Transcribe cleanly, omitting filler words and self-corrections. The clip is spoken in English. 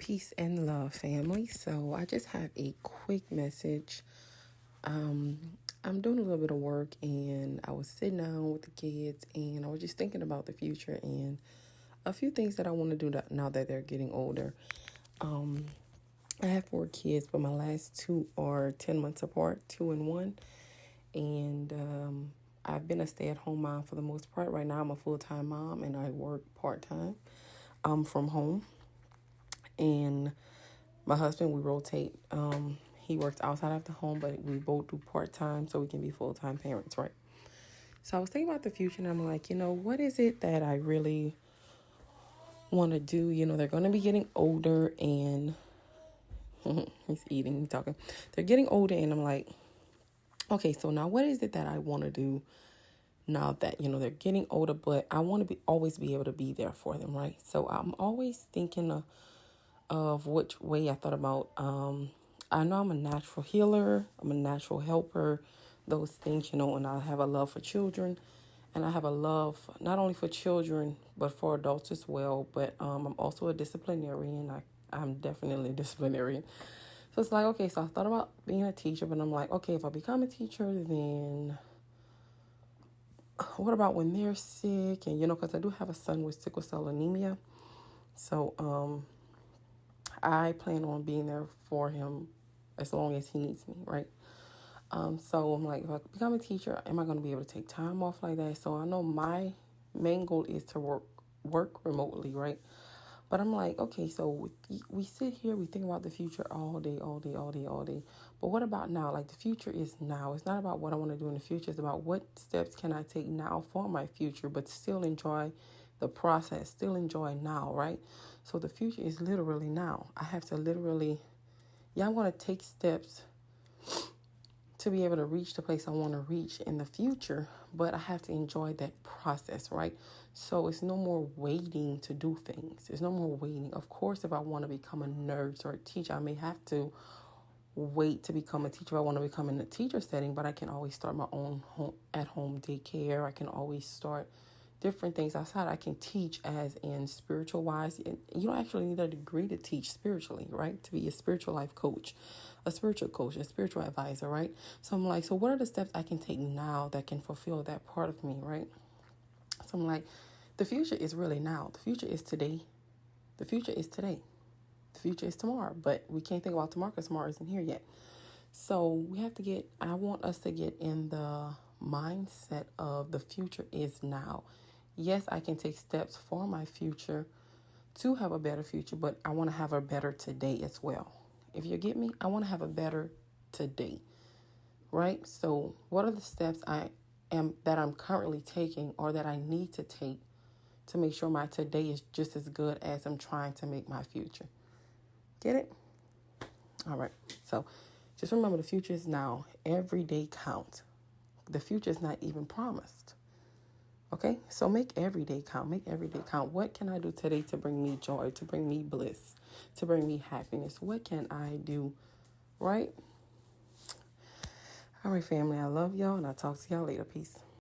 Peace and love, family. So I just have a quick message. I'm doing a little bit of work, and I was sitting down with the kids, and I was just thinking about the future and a few things that I want to do now that they're getting older. I have 4 kids, but my last 2 are 10 months apart, 2 and 1. And I've been a stay-at-home mom for the most part. Right now, I'm a full-time mom, and I work part-time from home. And my husband, we rotate. He works outside of the home, but we both do part-time so we can be full-time parents, right? So I was thinking about the future, and I'm like, what is it that I really want to do? They're going to be getting older, and he's eating, he's talking. They're getting older, and I'm like, okay, so now what is it that I want to do now that, they're getting older, but I want to always be able to be there for them, right? So I'm always thinking of which way I thought about. I know I'm a natural healer. I'm a natural helper. Those things, and I have a love for children. And I have a love not only for children, but for adults as well. But I'm also a disciplinarian. I'm definitely a disciplinarian. So it's like, okay, so I thought about being a teacher, but I'm like, okay, if I become a teacher, then what about when they're sick? And, because I do have a son with sickle cell anemia. So I plan on being there for him as long as he needs me, right? So I'm like, if I become a teacher, am I going to be able to take time off like that? So I know my main goal is to work remotely, right? But I'm like, okay, so we sit here, we think about the future all day. But what about now? Like, the future is now. It's not about what I want to do in the future. It's about what steps can I take now for my future, but still enjoy the process, still enjoy now, right? So the future is literally now. I have to literally, I'm going to take steps to be able to reach the place I want to reach in the future, but I have to enjoy that process, right? So it's no more waiting to do things. There's no more waiting. Of course, if I want to become a nurse or a teacher, I may have to wait to become a teacher if I want to become in a teacher setting, but I can always start my own at-home daycare. I can always start different things outside. I can teach as in spiritual wise. You don't actually need a degree to teach spiritually, right? To be a spiritual life coach, a spiritual coach, a spiritual advisor, right? So I'm like, so what are the steps I can take now that can fulfill that part of me, right? So I'm like, the future is really now. The future is today. The future is today. The future is tomorrow, but we can't think about tomorrow because tomorrow isn't here yet. So I want us to get in the mindset of the future is now. Yes, I can take steps for my future to have a better future, but I want to have a better today as well. If you get me, I want to have a better today, right? So what are the steps that I'm currently taking or that I need to take to make sure my today is just as good as I'm trying to make my future? Get it? All right. So just remember, the future is now. Every day counts. The future is not even promised. Okay? So make every day count. Make every day count. What can I do today to bring me joy, to bring me bliss, to bring me happiness? What can I do? Right? All right, family. I love y'all, and I'll talk to y'all later. Peace.